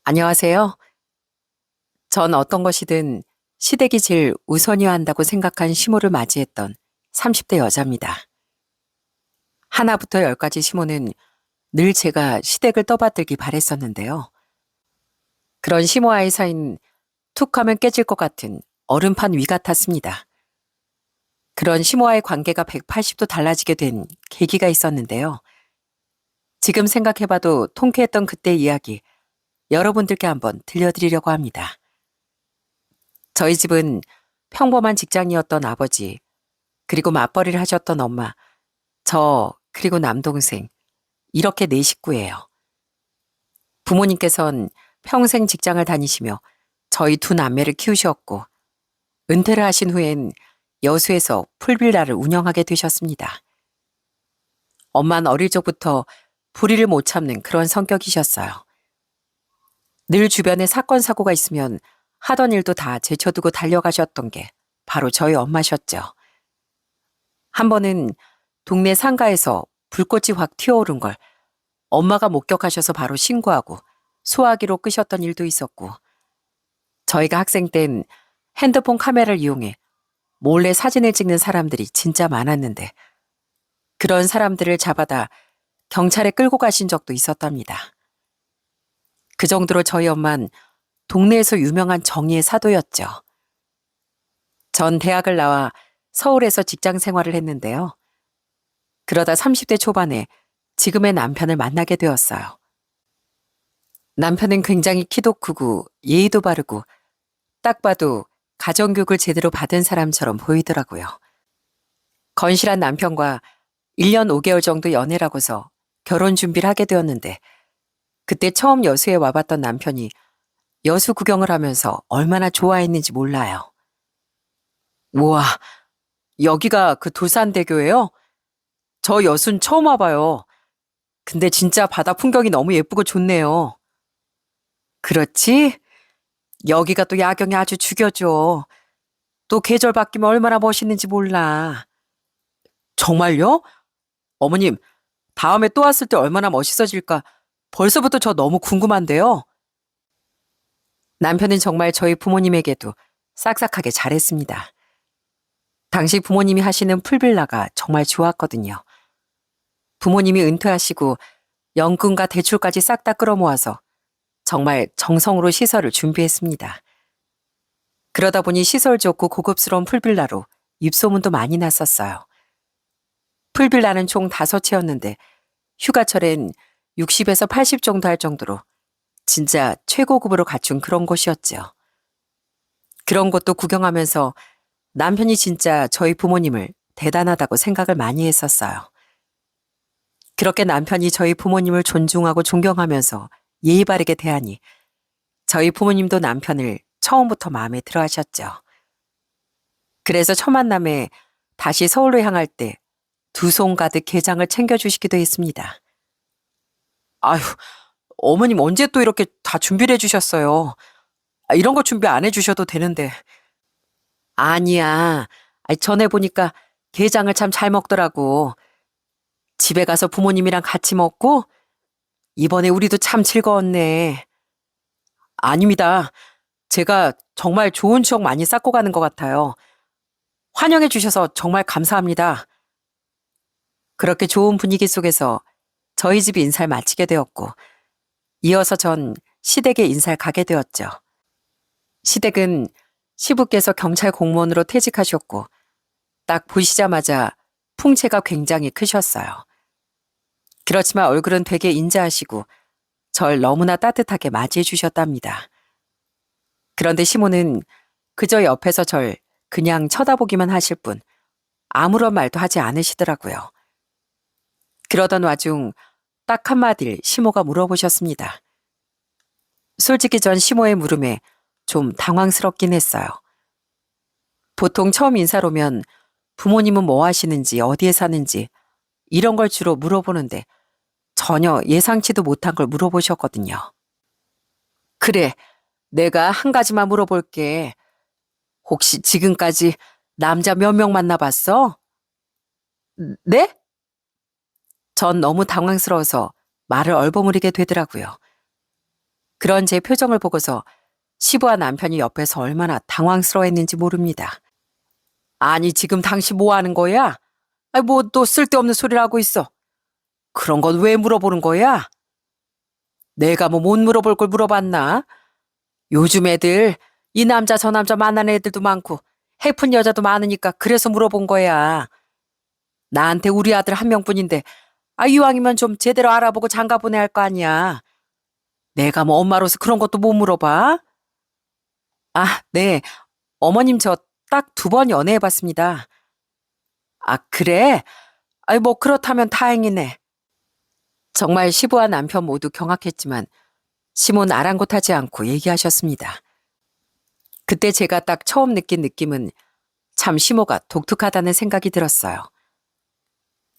안녕하세요. 전 어떤 것이든 시댁이 제일 우선이어야 한다고 생각한 시모를 맞이했던 30대 여자입니다. 하나부터 열까지 시모는 늘 제가 시댁을 떠받들기 바랬었는데요. 그런 시모와의 사이는 툭 하면 깨질 것 같은 얼음판 위 같았습니다. 그런 시모와의 관계가 180도 달라지게 된 계기가 있었는데요. 지금 생각해봐도 통쾌했던 그때 이야기 여러분들께 한번 들려드리려고 합니다. 저희 집은 평범한 직장이었던 아버지, 그리고 맞벌이를 하셨던 엄마, 그리고 남동생, 이렇게 네 식구예요. 부모님께선 평생 직장을 다니시며 저희 두 남매를 키우셨고, 은퇴를 하신 후엔 여수에서 풀빌라를 운영하게 되셨습니다. 엄마는 어릴 적부터 불의를 못 참는 그런 성격이셨어요. 늘 주변에 사건, 사고가 있으면 하던 일도 다 제쳐두고 달려가셨던 게 바로 저희 엄마셨죠. 한 번은 동네 상가에서 불꽃이 확 튀어오른 걸 엄마가 목격하셔서 바로 신고하고 소화기로 끄셨던 일도 있었고, 저희가 학생 땐 핸드폰 카메라를 이용해 몰래 사진을 찍는 사람들이 진짜 많았는데, 그런 사람들을 잡아다 경찰에 끌고 가신 적도 있었답니다. 그 정도로 저희 엄만 동네에서 유명한 정의의 사도였죠. 전 대학을 나와 서울에서 직장 생활을 했는데요. 그러다 30대 초반에 지금의 남편을 만나게 되었어요. 남편은 굉장히 키도 크고 예의도 바르고 딱 봐도 가정교육을 제대로 받은 사람처럼 보이더라고요. 건실한 남편과 1년 5개월 정도 연애라고서 결혼 준비를 하게 되었는데, 그때 처음 여수에 와봤던 남편이 여수 구경을 하면서 얼마나 좋아했는지 몰라요. 우와, 여기가 그 돌산대교예요? 저 여순 처음 와봐요. 근데 진짜 바다 풍경이 너무 예쁘고 좋네요. 그렇지? 여기가 또 야경이 아주 죽여줘. 또 계절 바뀌면 얼마나 멋있는지 몰라. 정말요? 어머님, 다음에 또 왔을 때 얼마나 멋있어질까 벌써부터 저 너무 궁금한데요. 남편은 정말 저희 부모님에게도 싹싹하게 잘했습니다. 당시 부모님이 하시는 풀빌라가 정말 좋았거든요. 부모님이 은퇴하시고 연금과 대출까지 싹 다 끌어모아서 정말 정성으로 시설을 준비했습니다. 그러다 보니 시설 좋고 고급스러운 풀빌라로 입소문도 많이 났었어요. 풀빌라는 총 5채였는데 휴가철엔 60에서 80 정도 할 정도로 진짜 최고급으로 갖춘 그런 곳이었죠. 그런 곳도 구경하면서 남편이 진짜 저희 부모님을 대단하다고 생각을 많이 했었어요. 그렇게 남편이 저희 부모님을 존중하고 존경하면서 예의 바르게 대하니 저희 부모님도 남편을 처음부터 마음에 들어 하셨죠. 그래서 첫 만남에 다시 서울로 향할 때 두 손 가득 게장을 챙겨주시기도 했습니다. 아휴, 어머님 언제 또 이렇게 다 준비를 해주셨어요? 이런 거 준비 안 해주셔도 되는데. 아니야. 전에 보니까 게장을 참 잘 먹더라고. 집에 가서 부모님이랑 같이 먹고 이번에 우리도 참 즐거웠네. 아닙니다. 제가 정말 좋은 추억 많이 쌓고 가는 것 같아요. 환영해 주셔서 정말 감사합니다. 그렇게 좋은 분위기 속에서 저희 집 인사를 마치게 되었고, 이어서 전 시댁에 인사를 가게 되었죠. 시댁은 시부께서 경찰 공무원으로 퇴직하셨고, 딱 보시자마자 풍채가 굉장히 크셨어요. 그렇지만 얼굴은 되게 인자하시고 절 너무나 따뜻하게 맞이해 주셨답니다. 그런데 시모는 그저 옆에서 절 그냥 쳐다보기만 하실 뿐 아무런 말도 하지 않으시더라고요. 그러던 와중 딱 한마디를 시모가 물어보셨습니다. 솔직히 전 시모의 물음에 좀 당황스럽긴 했어요. 보통 처음 인사를 오면 부모님은 뭐 하시는지, 어디에 사는지 이런 걸 주로 물어보는데 전혀 예상치도 못한 걸 물어보셨거든요. 그래, 내가 한 가지만 물어볼게. 혹시 지금까지 남자 몇 명 만나봤어? 네? 전 너무 당황스러워서 말을 얼버무리게 되더라고요. 그런 제 표정을 보고서 시부와 남편이 옆에서 얼마나 당황스러워했는지 모릅니다. 아니, 지금 당신 뭐 하는 거야? 아니, 뭐 또 쓸데없는 소리를 하고 있어. 그런 건 왜 물어보는 거야? 내가 뭐 못 물어볼 걸 물어봤나? 요즘 애들 이 남자 저 남자 만나는 애들도 많고 해픈 여자도 많으니까 그래서 물어본 거야. 나한테 우리 아들 한 명뿐인데 이왕이면 좀 제대로 알아보고 장가 보내야 할 거 아니야. 내가 뭐 엄마로서 그런 것도 못 물어봐? 네. 어머님 저 딱 2번 연애해봤습니다. 그래? 뭐 그렇다면 다행이네. 정말 시부와 남편 모두 경악했지만 심은 아랑곳하지 않고 얘기하셨습니다. 그때 제가 딱 처음 느낀 느낌은 참 시모가 독특하다는 생각이 들었어요.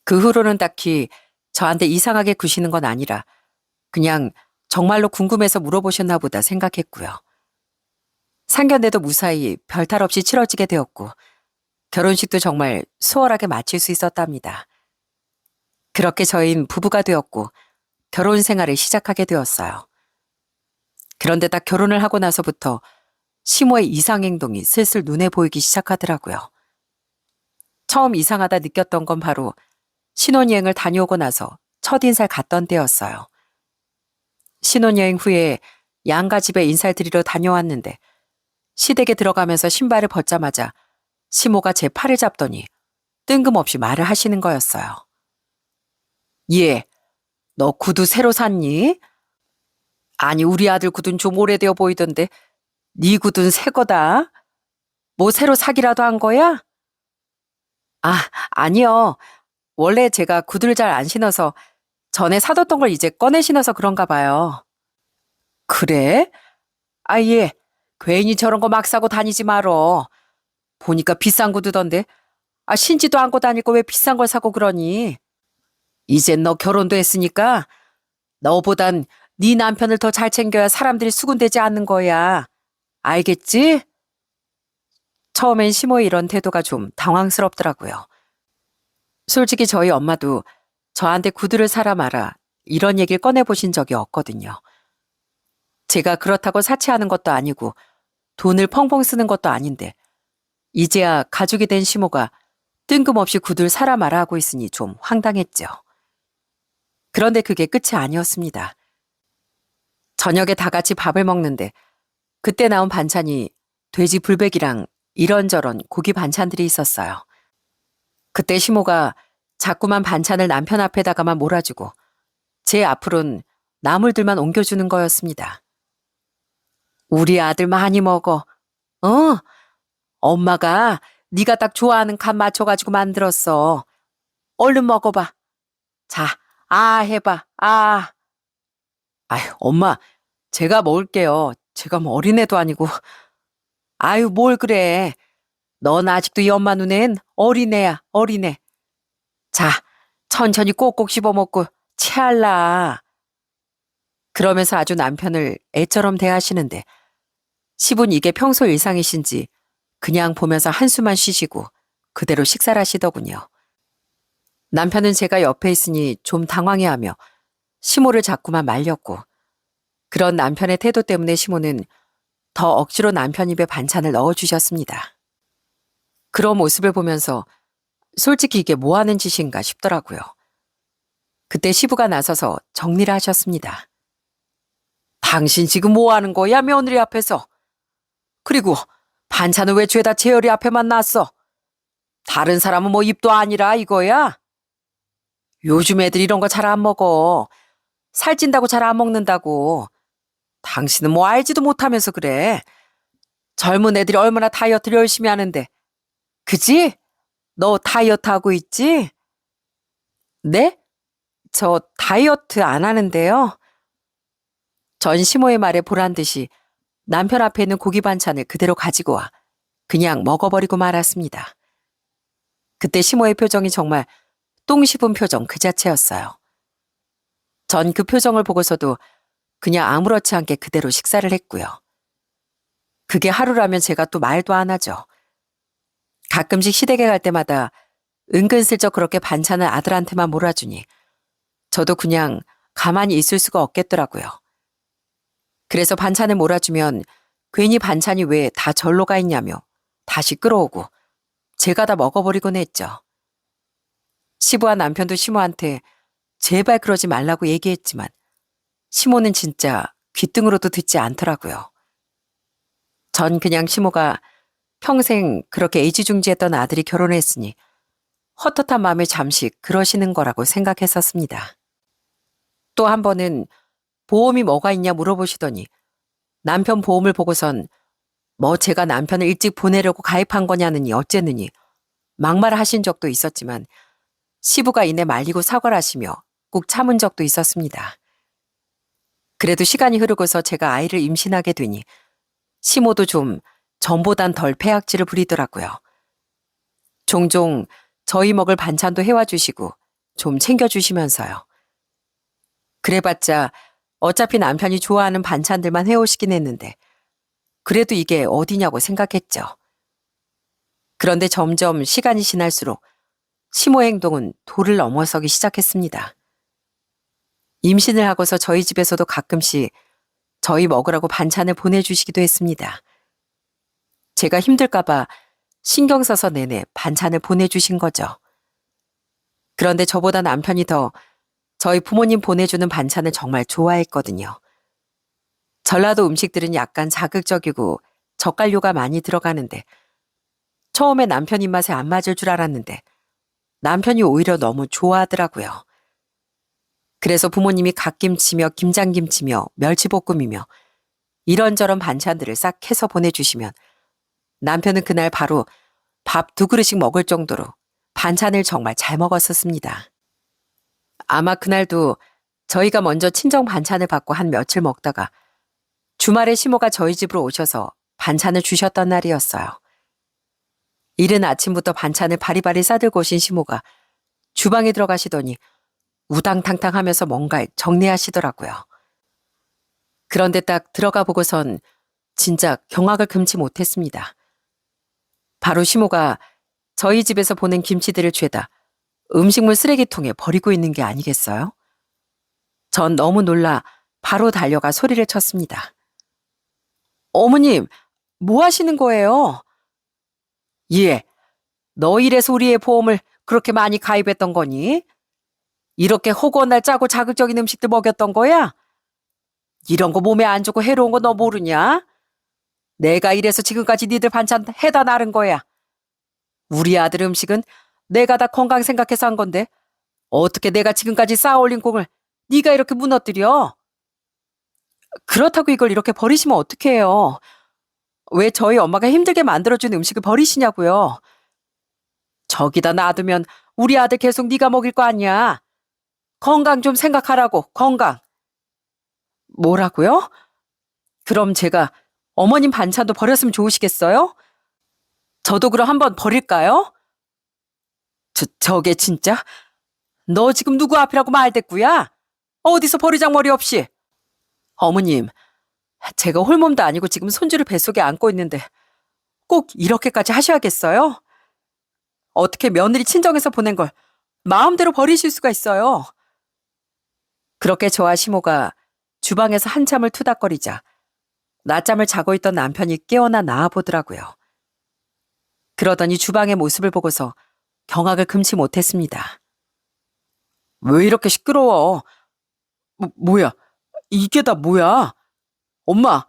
그 후로는 딱히 저한테 이상하게 구시는 건 아니라 그냥 정말로 궁금해서 물어보셨나 보다 생각했고요. 상견례도 무사히 별탈 없이 치러지게 되었고 결혼식도 정말 수월하게 마칠 수 있었답니다. 그렇게 저희는 부부가 되었고 결혼 생활을 시작하게 되었어요. 그런데 딱 결혼을 하고 나서부터 시모의 이상 행동이 슬슬 눈에 보이기 시작하더라고요. 처음 이상하다 느꼈던 건 바로 신혼여행을 다녀오고 나서 첫인사를 갔던 때였어요. 신혼여행 후에 양가 집에 인사를 드리러 다녀왔는데 시댁에 들어가면서 신발을 벗자마자 시모가 제 팔을 잡더니 뜬금없이 말을 하시는 거였어요. 예, 너 구두 새로 샀니? 아니, 우리 아들 구두는 좀 오래되어 보이던데 네 구두는 새 거다. 뭐 새로 사기라도 한 거야? 아니요. 원래 제가 구두를 잘 안 신어서 전에 사뒀던 걸 이제 꺼내 신어서 그런가 봐요. 그래? 예. 괜히 저런 거 막 사고 다니지 말어. 보니까 비싼 구두던데. 신지도 않고 다닐 거 왜 비싼 걸 사고 그러니? 이젠 너 결혼도 했으니까 너보단 네 남편을 더 잘 챙겨야 사람들이 수군대지 않는 거야. 알겠지? 처음엔 시모의 이런 태도가 좀 당황스럽더라고요. 솔직히 저희 엄마도 저한테 구두를 사라 마라 이런 얘기를 꺼내보신 적이 없거든요. 제가 그렇다고 사치하는 것도 아니고 돈을 펑펑 쓰는 것도 아닌데 이제야 가족이 된 시모가 뜬금없이 구두를 사라 마라 하고 있으니 좀 황당했죠. 그런데 그게 끝이 아니었습니다. 저녁에 다 같이 밥을 먹는데 그때 나온 반찬이 돼지 불백이랑 이런저런 고기 반찬들이 있었어요. 그때 시모가 자꾸만 반찬을 남편 앞에다가만 몰아주고 제 앞으론 나물들만 옮겨주는 거였습니다. 우리 아들 많이 먹어. 엄마가 네가 딱 좋아하는 간 맞춰가지고 만들었어. 얼른 먹어봐. 자, 해봐. 아유, 엄마, 제가 먹을게요. 제가 뭐 어린애도 아니고. 아유, 뭘 그래. 넌 아직도 이 엄마 눈엔 어린애야, 어린애. 자, 천천히 꼭꼭 씹어먹고 체할라. 그러면서 아주 남편을 애처럼 대하시는데 시분 이게 평소 일상이신지 그냥 보면서 한숨만 쉬시고 그대로 식사를 하시더군요. 남편은 제가 옆에 있으니 좀 당황해하며 시모를 자꾸만 말렸고 그런 남편의 태도 때문에 시모는 더 억지로 남편 입에 반찬을 넣어주셨습니다. 그런 모습을 보면서 솔직히 이게 뭐 하는 짓인가 싶더라고요. 그때 시부가 나서서 정리를 하셨습니다. 당신 지금 뭐 하는 거야, 며느리 앞에서? 그리고 반찬은 왜 죄다 재열이 앞에만 놨어? 다른 사람은 뭐 입도 아니라 이거야? 요즘 애들 이런 거 잘 안 먹어. 살찐다고 잘 안 먹는다고. 당신은 뭐 알지도 못하면서 그래. 젊은 애들이 얼마나 다이어트를 열심히 하는데. 그지? 너 다이어트 하고 있지? 네? 저 다이어트 안 하는데요. 전 시모의 말에 보란 듯이 남편 앞에 있는 고기 반찬을 그대로 가지고 와 그냥 먹어버리고 말았습니다. 그때 시모의 표정이 정말 똥 씹은 표정 그 자체였어요. 전 그 표정을 보고서도 그냥 아무렇지 않게 그대로 식사를 했고요. 그게 하루라면 제가 또 말도 안 하죠. 가끔씩 시댁에 갈 때마다 은근슬쩍 그렇게 반찬을 아들한테만 몰아주니 저도 그냥 가만히 있을 수가 없겠더라고요. 그래서 반찬을 몰아주면 괜히 반찬이 왜 다 절로 가 있냐며 다시 끌어오고 제가 다 먹어버리곤 했죠. 시부와 남편도 시모한테 제발 그러지 말라고 얘기했지만 시모는 진짜 귓등으로도 듣지 않더라고요. 전 그냥 시모가 평생 그렇게 애지중지했던 아들이 결혼했으니 헛헛한 마음에 잠시 그러시는 거라고 생각했었습니다. 또 한 번은 보험이 뭐가 있냐 물어보시더니 남편 보험을 보고선 뭐 제가 남편을 일찍 보내려고 가입한 거냐느니 어째느니 막말을 하신 적도 있었지만 시부가 이내 말리고 사과를 하시며 꾹 참은 적도 있었습니다. 그래도 시간이 흐르고서 제가 아이를 임신하게 되니 시모도 좀 전보단 덜 폐악질을 부리더라고요. 종종 저희 먹을 반찬도 해와 주시고 좀 챙겨주시면서요. 그래봤자 어차피 남편이 좋아하는 반찬들만 해오시긴 했는데 그래도 이게 어디냐고 생각했죠. 그런데 점점 시간이 지날수록 시모의 행동은 도를 넘어서기 시작했습니다. 임신을 하고서 저희 집에서도 가끔씩 저희 먹으라고 반찬을 보내주시기도 했습니다. 제가 힘들까봐 신경 써서 내내 반찬을 보내주신 거죠. 그런데 저보다 남편이 더 저희 부모님 보내주는 반찬을 정말 좋아했거든요. 전라도 음식들은 약간 자극적이고 젓갈류가 많이 들어가는데 처음에 남편 입맛에 안 맞을 줄 알았는데 남편이 오히려 너무 좋아하더라고요. 그래서 부모님이 갓김치며 김장김치며 멸치볶음이며 이런저런 반찬들을 싹 해서 보내주시면 남편은 그날 바로 밥 2그릇씩 먹을 정도로 반찬을 정말 잘 먹었었습니다. 아마 그날도 저희가 먼저 친정 반찬을 받고 한 며칠 먹다가 주말에 시모가 저희 집으로 오셔서 반찬을 주셨던 날이었어요. 이른 아침부터 반찬을 바리바리 싸들고 오신 시모가 주방에 들어가시더니 우당탕탕 하면서 뭔가 정리하시더라고요. 그런데 딱 들어가 보고선 진짜 경악을 금치 못했습니다. 바로 시모가 저희 집에서 보낸 김치들을 죄다 음식물 쓰레기통에 버리고 있는 게 아니겠어요? 전 너무 놀라 바로 달려가 소리를 쳤습니다. 어머님, 뭐 하시는 거예요? 예, 너 이래서 우리의 보험을 그렇게 많이 가입했던 거니? 이렇게 허구한 날 짜고 자극적인 음식들 먹였던 거야? 이런 거 몸에 안 좋고 해로운 거 너 모르냐? 내가 이래서 지금까지 니들 반찬 해다 나른 거야. 우리 아들 음식은 내가 다 건강 생각해서 한 건데 어떻게 내가 지금까지 쌓아 올린 공을 네가 이렇게 무너뜨려? 그렇다고 이걸 이렇게 버리시면 어떡해요? 왜 저희 엄마가 힘들게 만들어준 음식을 버리시냐고요? 저기다 놔두면 우리 아들 계속 네가 먹일 거 아니야. 건강 좀 생각하라고, 건강. 뭐라고요? 그럼 제가 어머님 반찬도 버렸으면 좋으시겠어요? 저도 그럼 한번 버릴까요? 저게 진짜? 너 지금 누구 앞이라고 말댔구야? 어디서 버리장머리 없이? 어머님, 제가 홀몸도 아니고 지금 손주를 뱃속에 안고 있는데 꼭 이렇게까지 하셔야겠어요? 어떻게 며느리 친정에서 보낸 걸 마음대로 버리실 수가 있어요? 그렇게 저와 시모가 주방에서 한참을 투닥거리자 낮잠을 자고 있던 남편이 깨어나 나와보더라고요. 그러더니 주방의 모습을 보고서 경악을 금치 못했습니다. 왜 이렇게 시끄러워? 뭐야? 이게 다 뭐야? 엄마,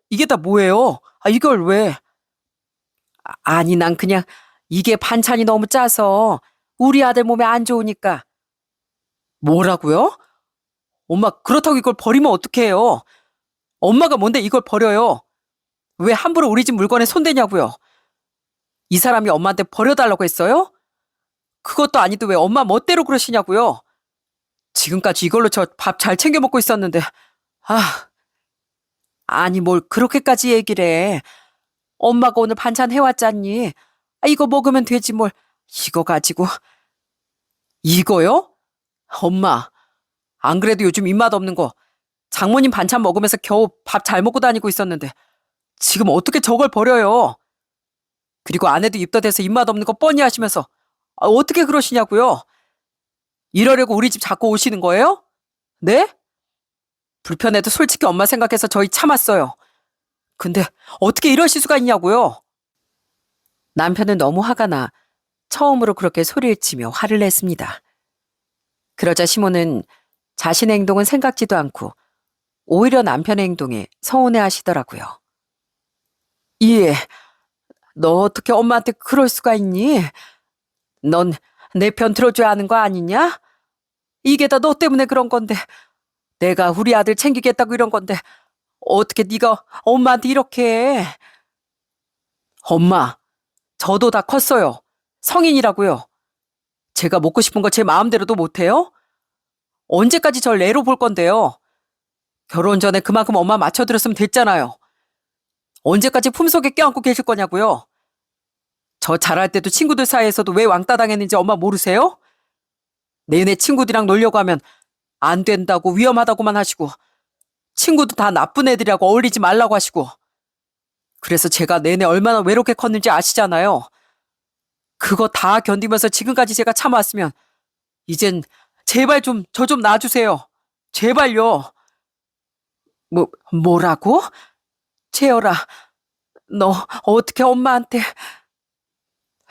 이게 다 뭐예요? 이걸 왜? 아니, 난 그냥 이게 반찬이 너무 짜서 우리 아들 몸에 안 좋으니까. 뭐라고요? 엄마, 그렇다고 이걸 버리면 어떡해요? 엄마가 뭔데 이걸 버려요? 왜 함부로 우리 집 물건에 손대냐고요? 이 사람이 엄마한테 버려달라고 했어요? 그것도 아니도 왜 엄마 멋대로 그러시냐고요? 지금까지 이걸로 저 밥 잘 챙겨 먹고 있었는데, 아니 뭘 그렇게까지 얘기를 해. 엄마가 오늘 반찬 해왔잖니. 이거 먹으면 되지 뭘. 이거 가지고. 이거요? 엄마, 안 그래도 요즘 입맛 없는 거 장모님 반찬 먹으면서 겨우 밥 잘 먹고 다니고 있었는데 지금 어떻게 저걸 버려요? 그리고 아내도 입덧해서 입맛 없는 거 뻔히 하시면서 어떻게 그러시냐고요? 이러려고 우리 집 자꾸 오시는 거예요? 네? 불편해도 솔직히 엄마 생각해서 저희 참았어요. 근데 어떻게 이러실 수가 있냐고요? 남편은 너무 화가 나 처음으로 그렇게 소리를 치며 화를 냈습니다. 그러자 시모는 자신의 행동은 생각지도 않고 오히려 남편의 행동에 서운해 하시더라고요. 예, 너 어떻게 엄마한테 그럴 수가 있니? 넌 내 편 들어줘야 하는 거 아니냐? 이게 다 너 때문에 그런 건데 내가 우리 아들 챙기겠다고 이런 건데 어떻게 네가 엄마한테 이렇게 해? 엄마, 저도 다 컸어요. 성인이라고요. 제가 먹고 싶은 거 제 마음대로도 못해요? 언제까지 절 애로 볼 건데요? 결혼 전에 그만큼 엄마 맞춰들었으면 됐잖아요. 언제까지 품속에 껴안고 계실 거냐고요? 저 잘할 때도 친구들 사이에서도 왜 왕따 당했는지 엄마 모르세요? 내내 친구들이랑 놀려고 하면 안 된다고 위험하다고만 하시고 친구도 다 나쁜 애들이라고 어울리지 말라고 하시고 그래서 제가 내내 얼마나 외롭게 컸는지 아시잖아요. 그거 다 견디면서 지금까지 제가 참아왔으면 이젠 제발 좀 저 좀 놔주세요. 제발요. 뭐라고? 채열아, 너 어떻게 엄마한테...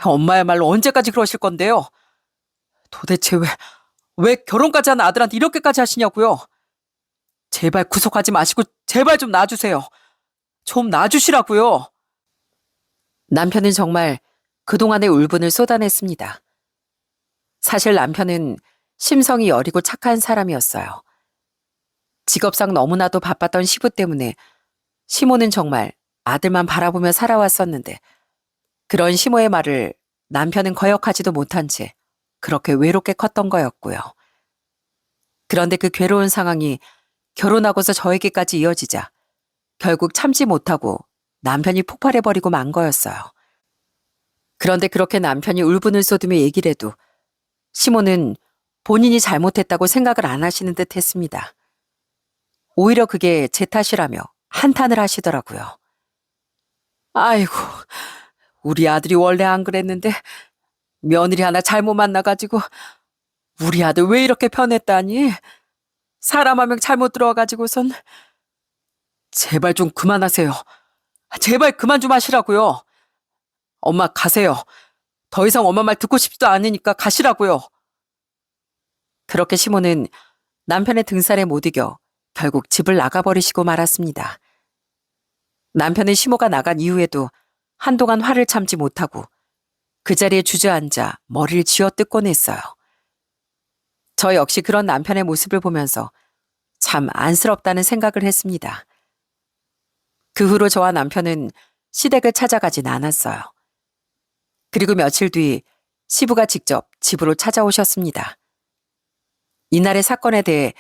엄마야말로 언제까지 그러실 건데요? 도대체 왜 결혼까지 한 아들한테 이렇게까지 하시냐고요? 제발 구속하지 마시고 제발 좀 놔주세요. 좀 놔주시라고요. 남편은 정말 그동안의 울분을 쏟아냈습니다. 사실 남편은 심성이 여리고 착한 사람이었어요. 직업상 너무나도 바빴던 시부 때문에 시모는 정말 아들만 바라보며 살아왔었는데 그런 시모의 말을 남편은 거역하지도 못한 채 그렇게 외롭게 컸던 거였고요. 그런데 그 괴로운 상황이 결혼하고서 저에게까지 이어지자 결국 참지 못하고 남편이 폭발해버리고 만 거였어요. 그런데 그렇게 남편이 울분을 쏟으며 얘기를 해도 시모는 본인이 잘못했다고 생각을 안 하시는 듯 했습니다. 오히려 그게 제 탓이라며 한탄을 하시더라고요. 아이고, 우리 아들이 원래 안 그랬는데 며느리 하나 잘못 만나가지고 우리 아들 왜 이렇게 변했다니? 사람 한 명 잘못 들어와가지고선 제발 좀 그만하세요. 제발 그만 좀 하시라고요. 엄마 가세요. 더 이상 엄마 말 듣고 싶지도 않으니까 가시라고요. 그렇게 시모는 남편의 등살에 못 이겨 결국 집을 나가버리시고 말았습니다. 남편은 시모가 나간 이후에도 한동안 화를 참지 못하고 그 자리에 주저앉아 머리를 쥐어뜯곤 했어요. 저 역시 그런 남편의 모습을 보면서 참 안쓰럽다는 생각을 했습니다. 그 후로 저와 남편은 시댁을 찾아가진 않았어요. 그리고 며칠 뒤 시부가 직접 집으로 찾아오셨습니다. 이날의 사건에 대해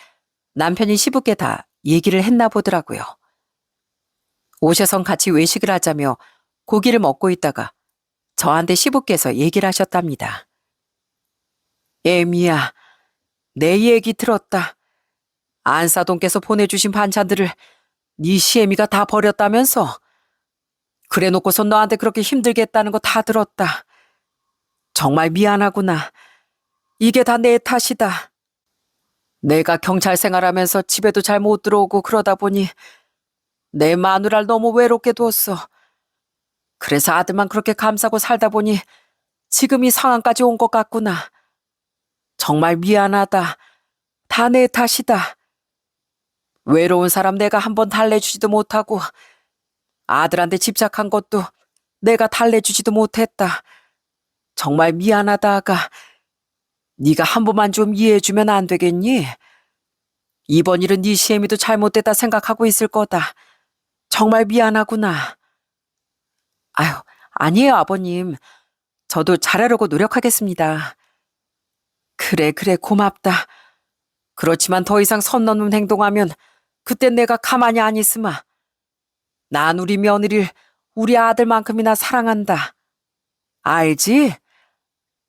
남편이 시부께 다 얘기를 했나 보더라고요. 오셔선 같이 외식을 하자며 고기를 먹고 있다가 저한테 시부께서 얘기를 하셨답니다. 애미야, 내 얘기 들었다. 안사돈께서 보내주신 반찬들을 네 시애미가 다 버렸다면서? 그래놓고선 너한테 그렇게 힘들게 했다는 거 다 들었다. 정말 미안하구나. 이게 다 내 탓이다. 내가 경찰 생활하면서 집에도 잘 못 들어오고 그러다 보니 내 마누라를 너무 외롭게 두었어. 그래서 아들만 그렇게 감싸고 살다 보니 지금 이 상황까지 온 것 같구나. 정말 미안하다. 다 내 탓이다. 외로운 사람 내가 한번 달래주지도 못하고 아들한테 집착한 것도 내가 달래주지도 못했다. 정말 미안하다 아가. 네가 한 번만 좀 이해해주면 안 되겠니? 이번 일은 네 시애미도 잘못됐다 생각하고 있을 거다. 정말 미안하구나. 아유, 아니에요 아버님. 저도 잘하려고 노력하겠습니다. 그래 고맙다. 그렇지만 더 이상 선 넘는 행동하면 그땐 내가 가만히 안 있으마. 난 우리 며느리를 우리 아들만큼이나 사랑한다. 알지?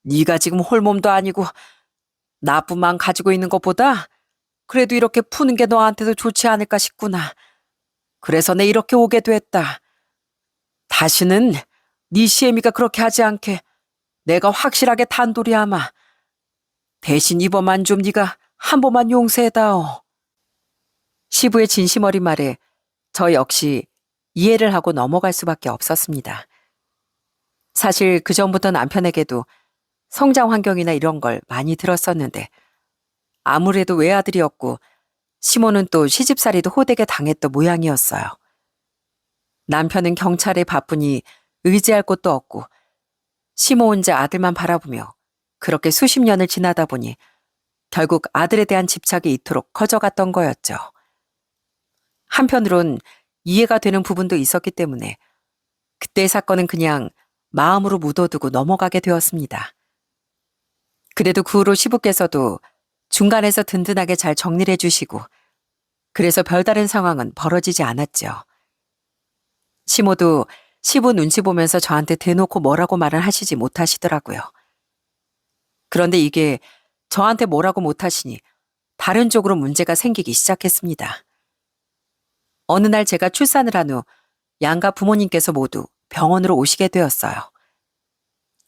네가 지금 홀몸도 아니고 나쁜 마음 가지고 있는 것보다 그래도 이렇게 푸는 게 너한테도 좋지 않을까 싶구나. 그래서 내 이렇게 오게 됐다. 다시는 네 시애미가 그렇게 하지 않게 내가 확실하게 단도리하마. 대신 이번만 좀 네가 한 번만 용서해다오. 시부의 진심 어린 말에 저 역시 이해를 하고 넘어갈 수밖에 없었습니다. 사실 그전부터 남편에게도 성장 환경이나 이런 걸 많이 들었었는데 아무래도 외아들이었고 시모는 또 시집살이도 호되게 당했던 모양이었어요. 남편은 경찰에 바쁘니 의지할 곳도 없고 시모 혼자 아들만 바라보며 그렇게 수십 년을 지나다 보니 결국 아들에 대한 집착이 이토록 커져갔던 거였죠. 한편으론 이해가 되는 부분도 있었기 때문에 그때의 사건은 그냥 마음으로 묻어두고 넘어가게 되었습니다. 그래도 그 후로 시부께서도 중간에서 든든하게 잘 정리를 해주시고 그래서 별다른 상황은 벌어지지 않았죠. 시모도 시부 눈치 보면서 저한테 대놓고 뭐라고 말은 하시지 못하시더라고요. 그런데 이게 저한테 뭐라고 못하시니 다른 쪽으로 문제가 생기기 시작했습니다. 어느 날 제가 출산을 한 후 양가 부모님께서 모두 병원으로 오시게 되었어요.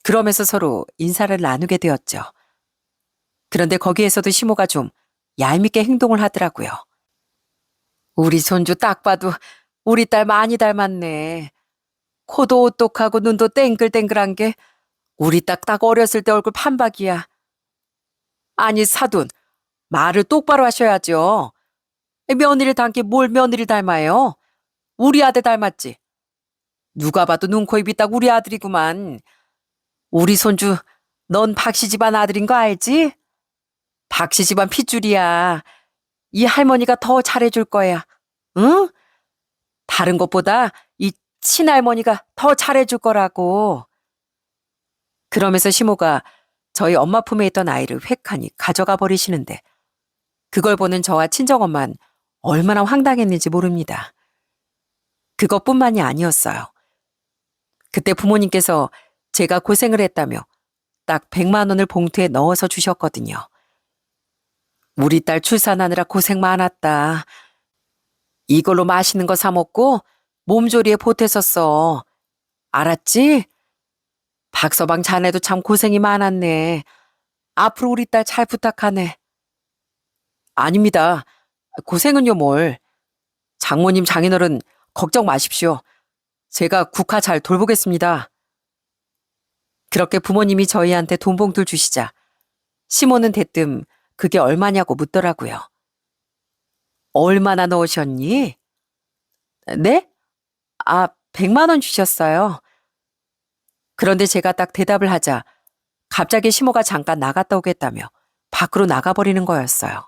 그러면서 서로 인사를 나누게 되었죠. 그런데 거기에서도 시모가 좀 얄밉게 행동을 하더라고요. 우리 손주 딱 봐도 우리 딸 많이 닮았네. 코도 오똑하고 눈도 땡글땡글한 게 우리 딸 딱 어렸을 때 얼굴 판박이야. 아니 사돈, 말을 똑바로 하셔야죠. 며느리 닮게 뭘 며느리 닮아요? 우리 아들 닮았지. 누가 봐도 눈, 코, 입이 딱 우리 아들이구만. 우리 손주, 넌 박씨 집안 아들인 거 알지? 박씨 집안 핏줄이야. 이 할머니가 더 잘해줄 거야. 응? 다른 것보다 이 친할머니가 더 잘해줄 거라고. 그러면서 시모가 저희 엄마 품에 있던 아이를 획하니 가져가 버리시는데 그걸 보는 저와 친정엄마는 얼마나 황당했는지 모릅니다. 그것뿐만이 아니었어요. 그때 부모님께서 제가 고생을 했다며 딱 100만 원을 봉투에 넣어서 주셨거든요. 우리 딸 출산하느라 고생 많았다. 이걸로 맛있는 거 사 먹고 몸조리에 보태서 알았지? 박서방 자네도 참 고생이 많았네. 앞으로 우리 딸 잘 부탁하네. 아닙니다. 고생은요 뭘. 장모님 장인어른 걱정 마십시오. 제가 국화 잘 돌보겠습니다. 그렇게 부모님이 저희한테 돈 봉투를 주시자 시모는 대뜸 그게 얼마냐고 묻더라고요. 얼마나 넣으셨니? 네? 100만 원 주셨어요. 그런데 제가 딱 대답을 하자 갑자기 시모가 잠깐 나갔다 오겠다며 밖으로 나가버리는 거였어요.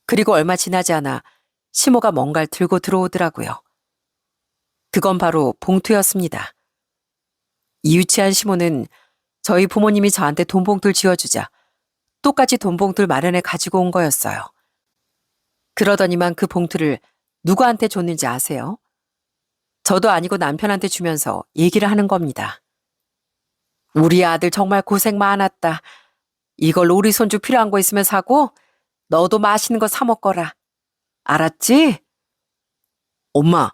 그리고 얼마 지나지 않아 시모가 뭔가를 들고 들어오더라고요. 그건 바로 봉투였습니다. 이 유치한 시모는 저희 부모님이 저한테 돈 봉투를 쥐어주자 똑같이 돈 봉투를 마련해 가지고 온 거였어요. 그러더니만 그 봉투를 누구한테 줬는지 아세요? 저도 아니고 남편한테 주면서 얘기를 하는 겁니다. 우리 아들 정말 고생 많았다. 이걸로 우리 손주 필요한 거 있으면 사고 너도 맛있는 거 사 먹거라. 알았지? 엄마,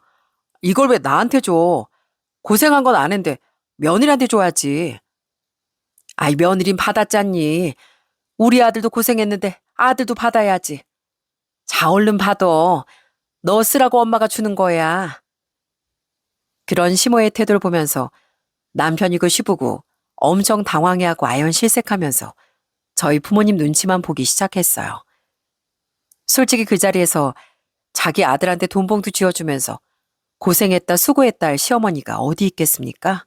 이걸 왜 나한테 줘? 고생한 건 아는데 며느리한테 줘야지. 아이 며느린 받았잖니. 우리 아들도 고생했는데 아들도 받아야지. 자 얼른 받아. 너 쓰라고 엄마가 주는 거야. 그런 시모의 태도를 보면서 남편이고 시부고 엄청 당황해하고 아연실색하면서 저희 부모님 눈치만 보기 시작했어요. 솔직히 그 자리에서 자기 아들한테 돈 봉투 쥐어주면서 고생했다 수고했다 할 시어머니가 어디 있겠습니까?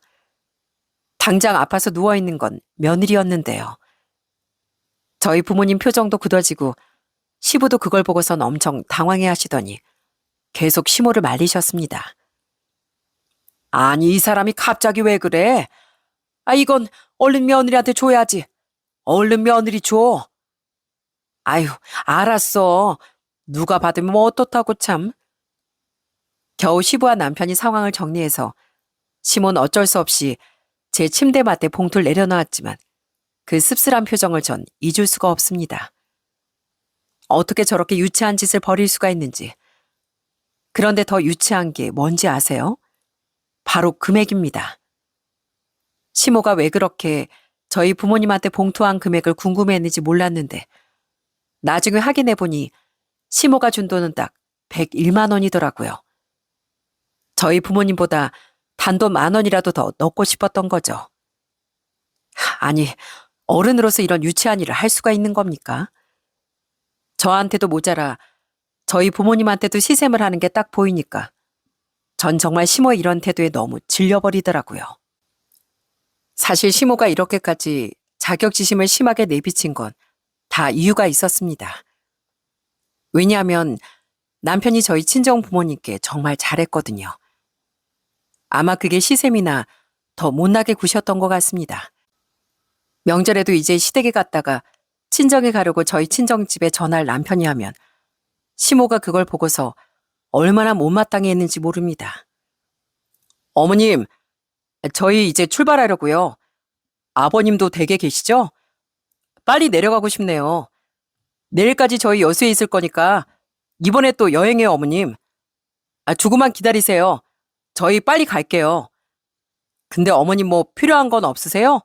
당장 아파서 누워있는 건 며느리였는데요. 저희 부모님 표정도 굳어지고 시부도 그걸 보고선 엄청 당황해 하시더니 계속 시모를 말리셨습니다. 아니 이 사람이 갑자기 왜 그래? 이건 얼른 며느리한테 줘야지. 얼른 며느리 줘. 아유 알았어. 누가 받으면 뭐 어떻다고 참. 겨우 시부와 남편이 상황을 정리해서 시모는 어쩔 수 없이 제 침대 맡에 봉투를 내려놓았지만 그 씁쓸한 표정을 전 잊을 수가 없습니다. 어떻게 저렇게 유치한 짓을 벌일 수가 있는지. 그런데 더 유치한 게 뭔지 아세요? 바로 금액입니다. 시모가 왜 그렇게 저희 부모님한테 봉투한 금액을 궁금해했는지 몰랐는데 나중에 확인해보니 시모가 준 돈은 딱 101만 원이더라고요. 저희 부모님보다 단돈 10,000원이라도 더 넣고 싶었던 거죠. 아니, 어른으로서 이런 유치한 일을 할 수가 있는 겁니까? 저한테도 모자라 저희 부모님한테도 시샘을 하는 게 딱 보이니까 전 정말 시모의 이런 태도에 너무 질려버리더라고요. 사실 시모가 이렇게까지 자격지심을 심하게 내비친 건 다 이유가 있었습니다. 왜냐하면 남편이 저희 친정 부모님께 정말 잘했거든요. 아마 그게 시샘이나 더 못나게 구셨던 것 같습니다. 명절에도 이제 시댁에 갔다가 친정에 가려고 저희 친정집에 전화를 남편이 하면 시모가 그걸 보고서 얼마나 못마땅해 했는지 모릅니다. 어머님, 저희 이제 출발하려고요. 아버님도 댁에 계시죠? 빨리 내려가고 싶네요. 내일까지 저희 여수에 있을 거니까 이번에 또 여행해요, 어머님. 조금만 기다리세요. 저희 빨리 갈게요. 근데 어머님 뭐 필요한 건 없으세요?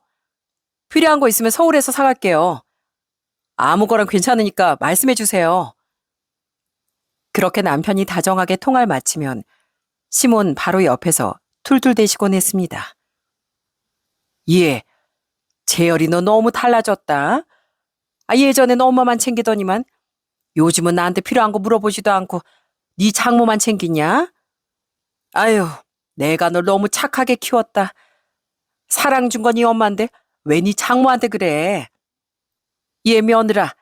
필요한 거 있으면 서울에서 사갈게요. 아무거나 괜찮으니까 말씀해 주세요. 그렇게 남편이 다정하게 통화를 마치면 시몬 바로 옆에서 툴툴대시곤 했습니다. 예, 재열이 너 너무 달라졌다. 예전엔 엄마만 챙기더니만 요즘은 나한테 필요한 거 물어보지도 않고 네 장모만 챙기냐? 아유, 내가 널 너무 착하게 키웠다. 사랑 준 건 네 엄마인데 왜 네 장모한테 그래? 얘 며느라,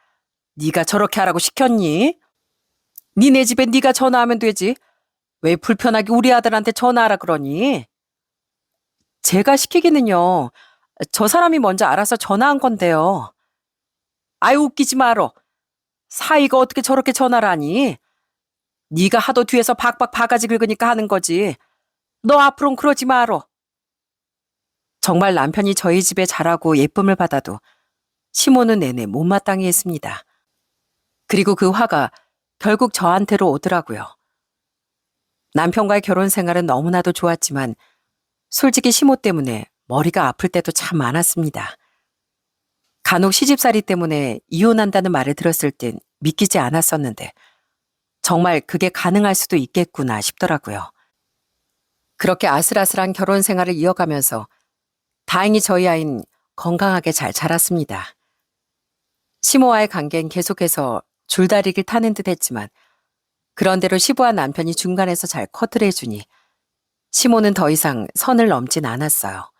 네가 저렇게 하라고 시켰니? 니네 집에 네가 전화하면 되지. 왜 불편하게 우리 아들한테 전화하라 그러니? 제가 시키기는요. 저 사람이 먼저 알아서 전화한 건데요. 아유, 웃기지 마라. 사이가 어떻게 저렇게 전화를 하니? 네가 하도 뒤에서 박박 바가지 긁으니까 하는 거지. 너 앞으로는 그러지 마라. 정말 남편이 저희 집에 잘하고 예쁨을 받아도 시모는 내내 못마땅해 했습니다. 그리고 그 화가 결국 저한테로 오더라고요. 남편과의 결혼 생활은 너무나도 좋았지만 솔직히 시모 때문에 머리가 아플 때도 참 많았습니다. 간혹 시집살이 때문에 이혼한다는 말을 들었을 땐 믿기지 않았었는데 정말 그게 가능할 수도 있겠구나 싶더라고요. 그렇게 아슬아슬한 결혼 생활을 이어가면서 다행히 저희 아이는 건강하게 잘 자랐습니다. 시모와의 관계는 계속해서 줄다리기를 타는 듯 했지만 그런대로 시부한 남편이 중간에서 잘 커트를 해주니 시모는 더 이상 선을 넘진 않았어요.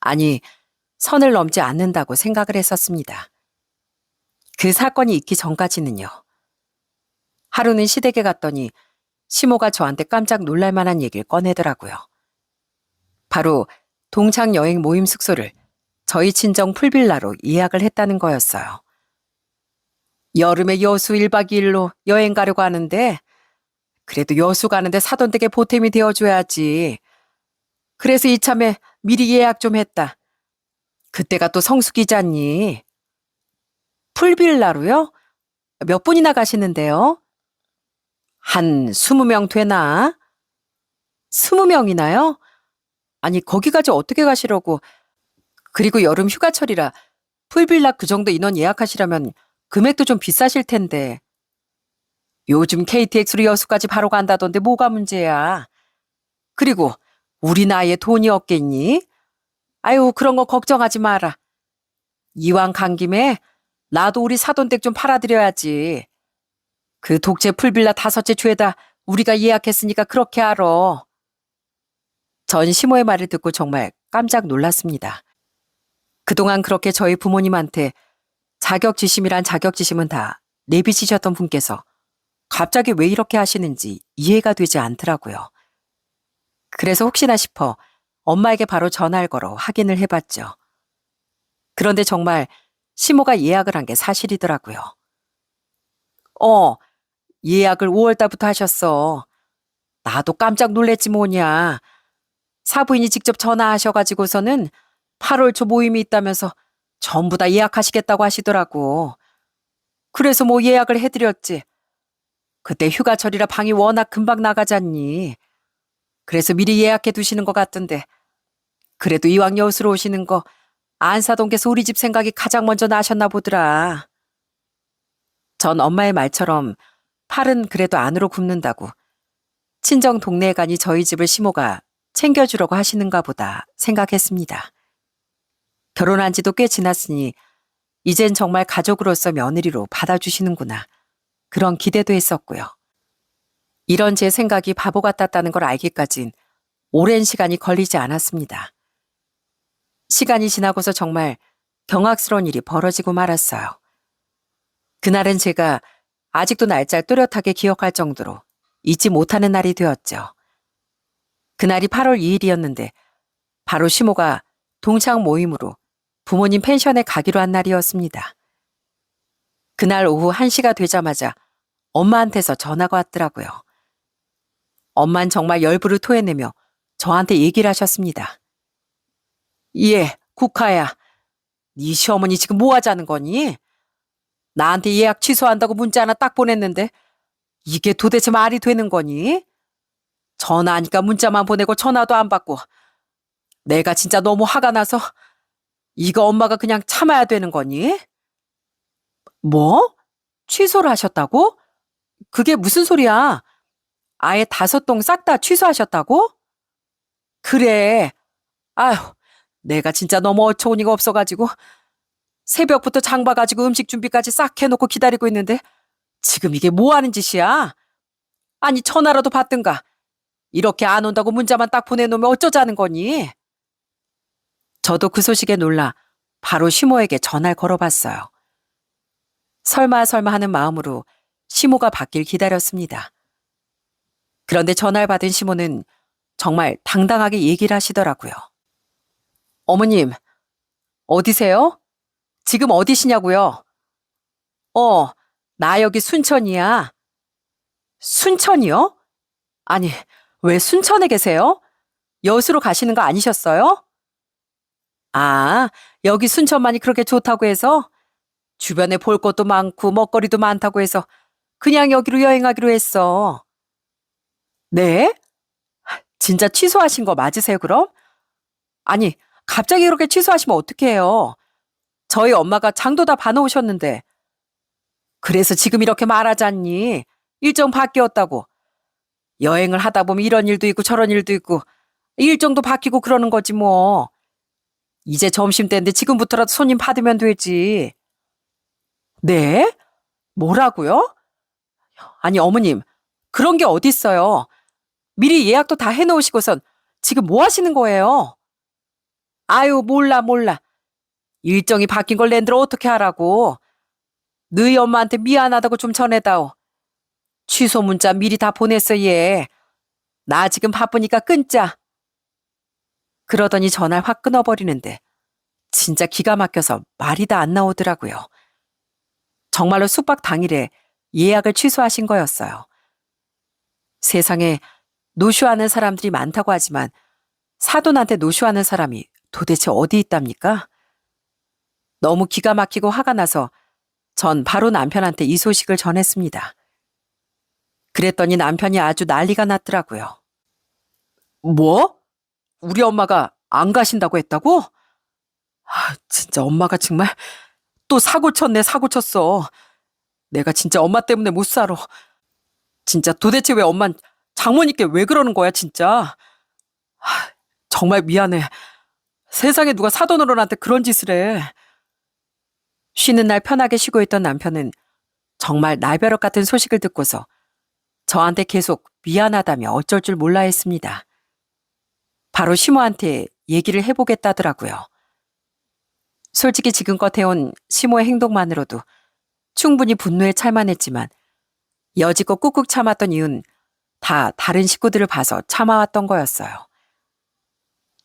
아니, 선을 넘지 않는다고 생각을 했었습니다. 그 사건이 있기 전까지는요. 하루는 시댁에 갔더니 시모가 저한테 깜짝 놀랄 만한 얘기를 꺼내더라고요. 바로 동창 여행 모임 숙소를 저희 친정 풀빌라로 예약을 했다는 거였어요. 여름에 여수 1박 2일로 여행 가려고 하는데 그래도 여수 가는데 사돈댁에 보탬이 되어줘야지. 그래서 이참에 미리 예약 좀 했다. 그때가 또 성수기잖니. 풀빌라로요? 몇 분이나 가시는데요? 한 20명 되나? 20명이나요? 아니, 거기까지 어떻게 가시려고. 그리고 여름 휴가철이라 풀빌라 그 정도 인원 예약하시려면 금액도 좀 비싸실 텐데. 요즘 KTX로 여수까지 바로 간다던데 뭐가 문제야. 그리고 우리 나이에 돈이 없겠니? 아유, 그런 거 걱정하지 마라. 이왕 간 김에 나도 우리 사돈댁 좀 팔아드려야지. 그 독채 풀빌라 5채 죄다 우리가 예약했으니까 그렇게 알아. 전 시모의 말을 듣고 정말 깜짝 놀랐습니다. 그동안 그렇게 저희 부모님한테 자격지심이란 자격지심은 다 내비치셨던 분께서 갑자기 왜 이렇게 하시는지 이해가 되지 않더라고요. 그래서 혹시나 싶어 엄마에게 바로 전화를 걸어 확인을 해봤죠. 그런데 정말 시모가 예약을 한 게 사실이더라고요. 예약을 5월 달부터 하셨어. 나도 깜짝 놀랬지 뭐냐. 사부인이 직접 전화하셔가지고서는 8월 초 모임이 있다면서 전부 다 예약하시겠다고 하시더라고. 그래서 뭐 예약을 해드렸지. 그때 휴가철이라 방이 워낙 금방 나가잖니. 그래서 미리 예약해 두시는 것 같던데. 그래도 이왕 여수로 오시는 거 안사동께서 우리 집 생각이 가장 먼저 나셨나 보더라. 전 엄마의 말처럼 팔은 그래도 안으로 굽는다고 친정 동네에 가니 저희 집을 시모가 챙겨주려고 하시는가 보다 생각했습니다. 결혼한 지도 꽤 지났으니 이젠 정말 가족으로서 며느리로 받아주시는구나. 그런 기대도 했었고요. 이런 제 생각이 바보 같았다는 걸 알기까진 오랜 시간이 걸리지 않았습니다. 시간이 지나고서 정말 경악스러운 일이 벌어지고 말았어요. 그날은 제가 아직도 날짜를 또렷하게 기억할 정도로 잊지 못하는 날이 되었죠. 그날이 8월 2일이었는데 바로 시모가 동창 모임으로 부모님 펜션에 가기로 한 날이었습니다. 그날 오후 1시가 되자마자 엄마한테서 전화가 왔더라고요. 엄만 정말 열불을 토해내며 저한테 얘기를 하셨습니다. 예, 국화야. 네 시어머니 지금 뭐 하자는 거니? 나한테 예약 취소한다고 문자 하나 딱 보냈는데 이게 도대체 말이 되는 거니? 전화하니까 문자만 보내고 전화도 안 받고 내가 진짜 너무 화가 나서 이거 엄마가 그냥 참아야 되는 거니? 뭐? 취소를 하셨다고? 그게 무슨 소리야? 아예 5동 싹 다 취소하셨다고? 그래. 아휴, 내가 진짜 너무 어처구니가 없어가지고 새벽부터 장 봐가지고 음식 준비까지 싹 해놓고 기다리고 있는데 지금 이게 뭐 하는 짓이야? 아니 전화라도 받든가. 이렇게 안 온다고 문자만 딱 보내놓으면 어쩌자는 거니? 저도 그 소식에 놀라 바로 시모에게 전화를 걸어봤어요. 설마 하는 마음으로 시모가 받길 기다렸습니다. 그런데 전화를 받은 시모는 정말 당당하게 얘기를 하시더라고요. 어머님, 어디세요? 지금 어디시냐고요? 나 여기 순천이야. 순천이요? 아니, 왜 순천에 계세요? 여수로 가시는 거 아니셨어요? 아, 여기 순천만이 그렇게 좋다고 해서 주변에 볼 것도 많고 먹거리도 많다고 해서 그냥 여기로 여행하기로 했어. 네? 진짜 취소하신 거 맞으세요, 그럼? 아니, 갑자기 그렇게 취소하시면 어떡해요? 저희 엄마가 장도 다 봐놓으셨는데. 그래서 지금 이렇게 말하잖니. 일정 바뀌었다고. 여행을 하다 보면 이런 일도 있고 저런 일도 있고 일정도 바뀌고 그러는 거지 뭐. 이제 점심때인데 지금부터라도 손님 받으면 되지. 네? 뭐라고요? 아니 어머님, 그런 게 어딨어요. 미리 예약도 다 해놓으시고선 지금 뭐 하시는 거예요? 아유 몰라. 일정이 바뀐 걸 낸들 어떻게 하라고. 너희 엄마한테 미안하다고 좀 전해다오. 취소 문자 미리 다 보냈어 얘. 나 지금 바쁘니까 끊자. 그러더니 전화를 확 끊어버리는데 진짜 기가 막혀서 말이 다 안 나오더라고요. 정말로 숙박 당일에 예약을 취소하신 거였어요. 세상에 노쇼하는 사람들이 많다고 하지만 사돈한테 노쇼하는 사람이 도대체 어디 있답니까? 너무 기가 막히고 화가 나서 전 바로 남편한테 이 소식을 전했습니다. 그랬더니 남편이 아주 난리가 났더라고요. 뭐? 우리 엄마가 안 가신다고 했다고? 진짜 엄마가 정말 또 사고 쳤어. 내가 진짜 엄마 때문에 못 살아. 진짜 도대체 왜 엄만 장모님께 왜 그러는 거야 진짜. 정말 미안해. 세상에 누가 사돈어른한테 그런 짓을 해. 쉬는 날 편하게 쉬고 있던 남편은 정말 날벼락 같은 소식을 듣고서 저한테 계속 미안하다며 어쩔 줄 몰라 했습니다. 바로 시모한테 얘기를 해보겠다더라고요. 솔직히 지금껏 해온 시모의 행동만으로도 충분히 분노에 찰만했지만 여지껏 꾹꾹 참았던 이유는 다 다른 식구들을 봐서 참아왔던 거였어요.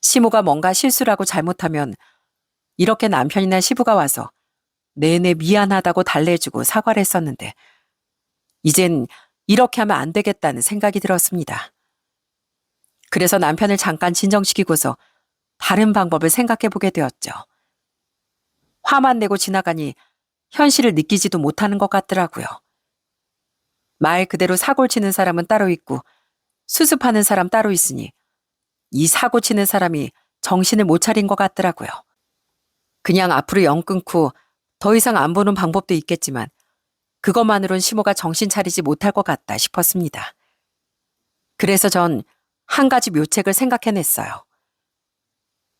시모가 뭔가 실수를 하고 잘못하면 이렇게 남편이나 시부가 와서 내내 미안하다고 달래주고 사과를 했었는데 이젠 이렇게 하면 안 되겠다는 생각이 들었습니다. 그래서 남편을 잠깐 진정시키고서 다른 방법을 생각해 보게 되었죠. 화만 내고 지나가니 현실을 느끼지도 못하는 것 같더라고요. 말 그대로 사고를 치는 사람은 따로 있고 수습하는 사람 따로 있으니 이 사고 치는 사람이 정신을 못 차린 것 같더라고요. 그냥 앞으로 영 끊고 더 이상 안 보는 방법도 있겠지만 그것만으론 시모가 정신 차리지 못할 것 같다 싶었습니다. 그래서 전 한 가지 묘책을 생각해냈어요.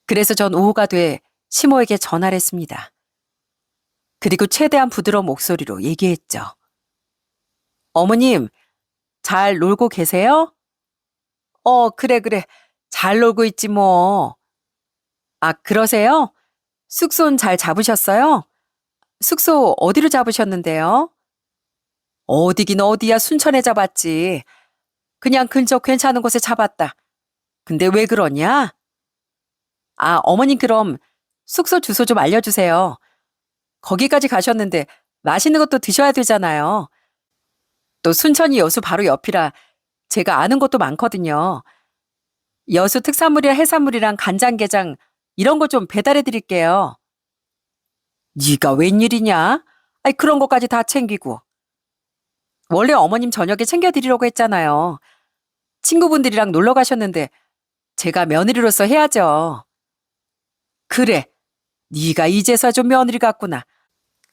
그래서 전 오후가 돼 시모에게 전화를 했습니다. 그리고 최대한 부드러운 목소리로 얘기했죠. 어머님, 잘 놀고 계세요? 그래. 잘 놀고 있지 뭐. 아, 그러세요? 숙소는 잘 잡으셨어요? 숙소 어디로 잡으셨는데요? 어디긴 어디야, 순천에 잡았지. 그냥 근처 괜찮은 곳에 잡았다. 근데 왜 그러냐? 아, 어머님 그럼 숙소 주소 좀 알려주세요. 거기까지 가셨는데 맛있는 것도 드셔야 되잖아요. 또 순천이 여수 바로 옆이라 제가 아는 곳도 많거든요. 여수 특산물이랑 해산물이랑 간장게장 이런 거 좀 배달해 드릴게요. 네가 웬일이냐? 아이, 그런 것까지 다 챙기고. 원래 어머님 저녁에 챙겨드리려고 했잖아요. 친구분들이랑 놀러 가셨는데 제가 며느리로서 해야죠. 그래, 네가 이제서 좀 며느리 같구나.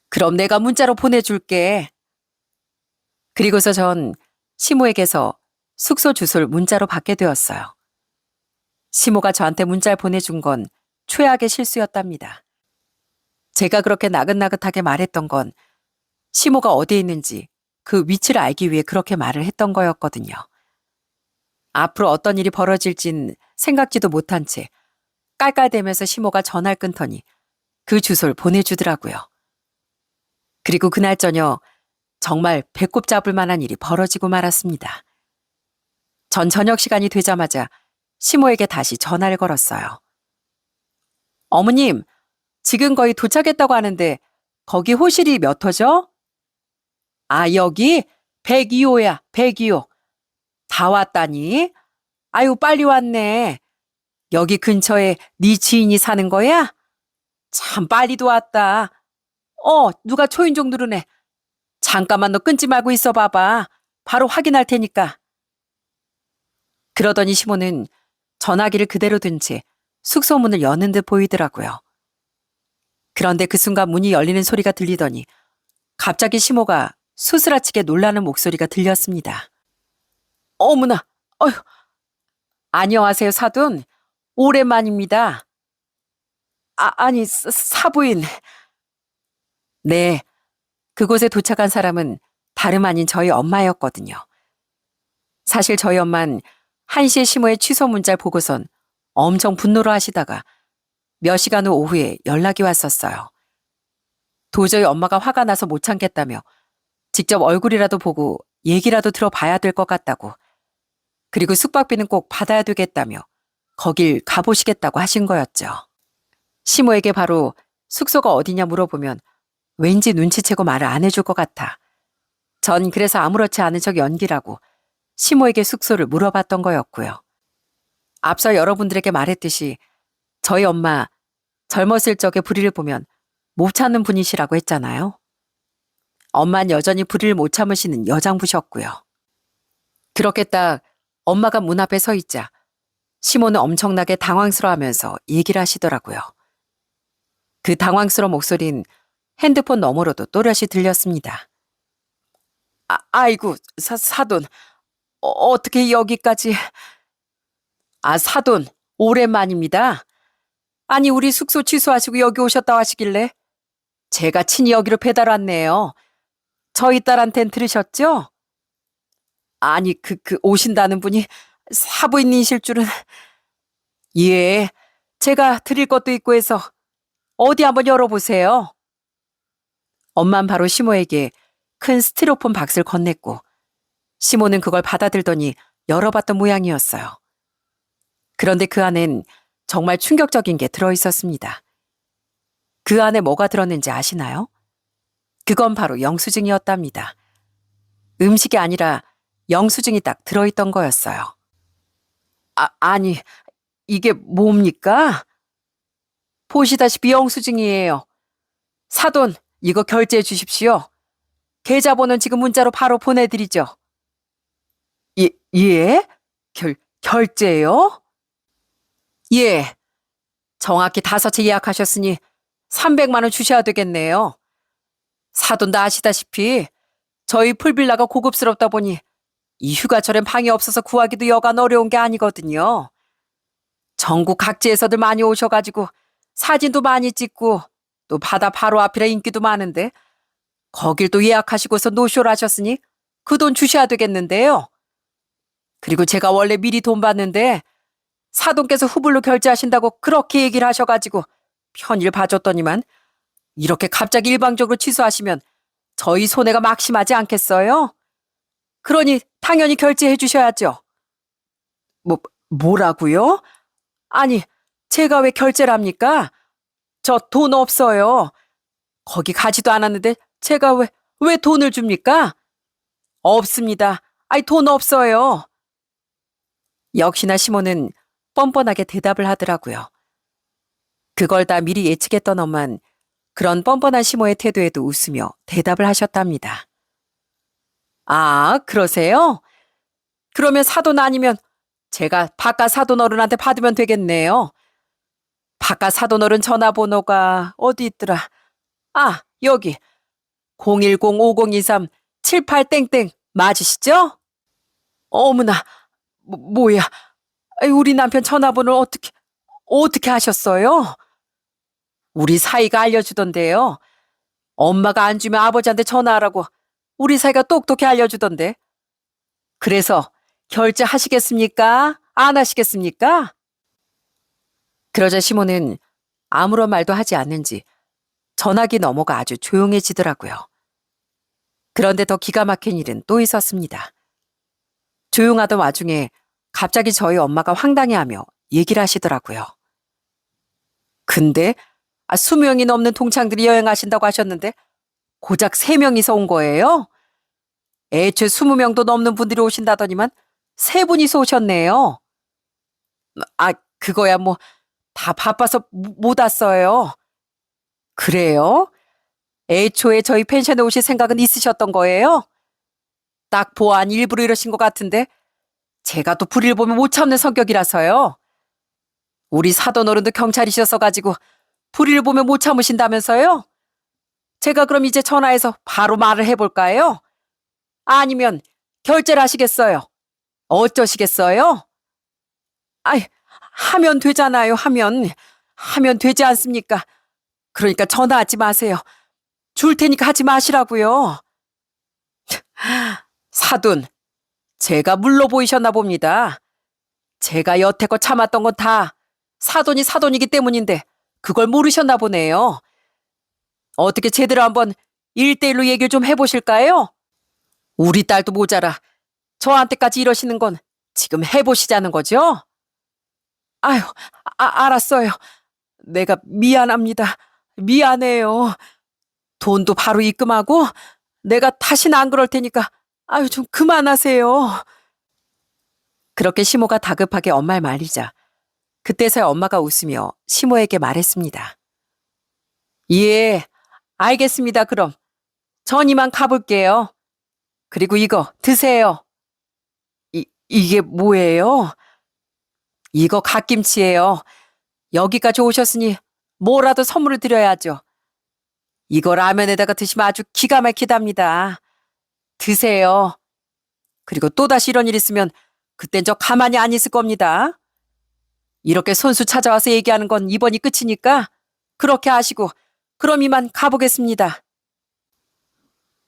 그럼 내가 문자로 보내줄게. 그리고서 전 시모에게서 숙소 주소를 문자로 받게 되었어요. 시모가 저한테 문자를 보내준 건 최악의 실수였답니다. 제가 그렇게 나긋나긋하게 말했던 건 시모가 어디에 있는지 그 위치를 알기 위해 그렇게 말을 했던 거였거든요. 앞으로 어떤 일이 벌어질진 생각지도 못한 채 깔깔대면서 시모가 전화를 끊더니 그 주소를 보내주더라고요. 그리고 그날 저녁 정말 배꼽 잡을 만한 일이 벌어지고 말았습니다. 전 저녁 시간이 되자마자 시모에게 다시 전화를 걸었어요. 어머님, 지금 거의 도착했다고 하는데 거기 호실이 몇 호죠? 아, 여기 102호야, 102호. 다 왔다니? 아유, 빨리 왔네. 여기 근처에 네 지인이 사는 거야? 참 빨리도 왔다. 누가 초인종 누르네. 잠깐만 너 끊지 말고 있어 봐봐. 바로 확인할 테니까. 그러더니 시모는 전화기를 그대로 둔 채 숙소 문을 여는 듯 보이더라고요. 그런데 그 순간 문이 열리는 소리가 들리더니 갑자기 시모가 수스라치게 놀라는 목소리가 들렸습니다. 어머나, 어휴. 안녕하세요, 사돈. 오랜만입니다. 아니, 사부인. 네, 그곳에 도착한 사람은 다름 아닌 저희 엄마였거든요. 사실 저희 엄만 한시에 시모의 취소 문자를 보고선 엄청 분노를 하시다가 몇 시간 후 오후에 연락이 왔었어요. 도저히 엄마가 화가 나서 못 참겠다며 직접 얼굴이라도 보고 얘기라도 들어봐야 될 것 같다고, 그리고 숙박비는 꼭 받아야 되겠다며 거길 가보시겠다고 하신 거였죠. 시모에게 바로 숙소가 어디냐 물어보면 왠지 눈치채고 말을 안 해줄 것 같아. 전 그래서 아무렇지 않은 척 연기라고 시모에게 숙소를 물어봤던 거였고요. 앞서 여러분들에게 말했듯이 저희 엄마 젊었을 적에 불의를 보면 못 참는 분이시라고 했잖아요. 엄마는 여전히 불의를 못 참으시는 여장부셨고요. 그렇게 딱 엄마가 문 앞에 서 있자 시모는 엄청나게 당황스러워하면서 얘기를 하시더라고요. 그 당황스러운 목소린 핸드폰 너머로도 또렷이 들렸습니다. 아이고, 사돈. 어떻게 여기까지. 아, 사돈, 오랜만입니다. 아니, 우리 숙소 취소하시고 여기 오셨다 하시길래 제가 친히 여기로 배달 왔네요. 저희 딸한텐 들으셨죠? 아니, 오신다는 분이 사부인이실 줄은. 예, 제가 드릴 것도 있고 해서 어디 한번 열어보세요. 엄만 바로 시모에게 큰 스티로폼 박스를 건넸고 시모는 그걸 받아들더니 열어봤던 모양이었어요. 그런데 그 안엔 정말 충격적인 게 들어있었습니다. 그 안에 뭐가 들었는지 아시나요? 그건 바로 영수증이었답니다. 음식이 아니라 영수증이 딱 들어있던 거였어요. 아니, 이게 뭡니까? 보시다시피 영수증이에요. 사돈, 이거 결제해 주십시오. 계좌번호는 지금 문자로 바로 보내드리죠. 예? 결제요? 예. 정확히 5채 예약하셨으니 300만 원 주셔야 되겠네요. 사돈도 아시다시피 저희 풀빌라가 고급스럽다 보니 이 휴가철엔 방이 없어서 구하기도 여간 어려운 게 아니거든요. 전국 각지에서들 많이 오셔가지고 사진도 많이 찍고 또 바다 바로 앞이라 인기도 많은데 거길 또 예약하시고서 노쇼를 하셨으니 그 돈 주셔야 되겠는데요. 그리고 제가 원래 미리 돈 받는데 사돈께서 후불로 결제하신다고 그렇게 얘기를 하셔가지고 편의를 봐줬더니만 이렇게 갑자기 일방적으로 취소하시면 저희 손해가 막심하지 않겠어요? 그러니 당연히 결제해 주셔야죠. 뭐라고요? 아니, 제가 왜 결제를 합니까? 저 돈 없어요. 거기 가지도 않았는데 제가 왜 돈을 줍니까? 없습니다. 아니, 돈 없어요. 역시나 시모는 뻔뻔하게 대답을 하더라고요. 그걸 다 미리 예측했던 엄만 그런 뻔뻔한 시모의 태도에도 웃으며 대답을 하셨답니다. 아, 그러세요? 그러면 사돈 아니면 제가 바깥 사돈 어른한테 받으면 되겠네요. 바깥 사돈 어른 전화번호가 어디 있더라? 아, 여기 010-5023-78땡땡 맞으시죠? 어머나, 뭐야? 아이, 우리 남편 전화번호를 어떻게 하셨어요? 우리 사이가 알려주던데요. 엄마가 안 주면 아버지한테 전화하라고 우리 사이가 똑똑히 알려주던데. 그래서 결제하시겠습니까? 안 하시겠습니까? 그러자 시모는 아무런 말도 하지 않는지 전화기 너머가 아주 조용해지더라고요. 그런데 더 기가 막힌 일은 또 있었습니다. 조용하던 와중에 갑자기 저희 엄마가 황당해하며 얘기를 하시더라고요. 근데 20명이 넘는 동창들이 여행하신다고 하셨는데 고작 3명이서 온 거예요? 애초에 20명도 넘는 분들이 오신다더니만 3분이서 오셨네요. 아, 그거야 뭐 다 바빠서 못 왔어요. 그래요? 애초에 저희 펜션에 오실 생각은 있으셨던 거예요? 딱 보아하니 일부러 이러신 것 같은데 제가 또 불의를 보면 못 참는 성격이라서요. 우리 사돈 어른도 경찰이셔서 가지고 불의를 보면 못 참으신다면서요? 제가 그럼 이제 전화해서 바로 말을 해볼까요? 아니면 결제를 하시겠어요? 어쩌시겠어요? 아이, 하면 되잖아요, 하면 되지 않습니까? 그러니까 전화하지 마세요. 줄 테니까 하지 마시라고요. 사돈, 제가 물러 보이셨나 봅니다. 제가 여태껏 참았던 건 다 사돈이 사돈이기 때문인데 그걸 모르셨나 보네요. 어떻게 제대로 한번 1대1로 얘기를 좀 해보실까요? 우리 딸도 모자라 저한테까지 이러시는 건 지금 해보시자는 거죠? 아유, 알았어요. 내가 미안합니다. 미안해요. 돈도 바로 입금하고 내가 다시는 안 그럴 테니까 아유, 좀 그만하세요. 그렇게 시모가 다급하게 엄마를 말리자 그때서야 엄마가 웃으며 시모에게 말했습니다. 예, 알겠습니다. 그럼 전 이만 가볼게요. 그리고 이거 드세요. 이게 뭐예요? 이거 갓김치예요. 여기까지 오셨으니 뭐라도 선물을 드려야죠. 이거 라면에다가 드시면 아주 기가 막히답니다. 드세요. 그리고 또다시 이런 일 있으면 그땐 저 가만히 안 있을 겁니다. 이렇게 손수 찾아와서 얘기하는 건 이번이 끝이니까 그렇게 하시고 그럼 이만 가보겠습니다.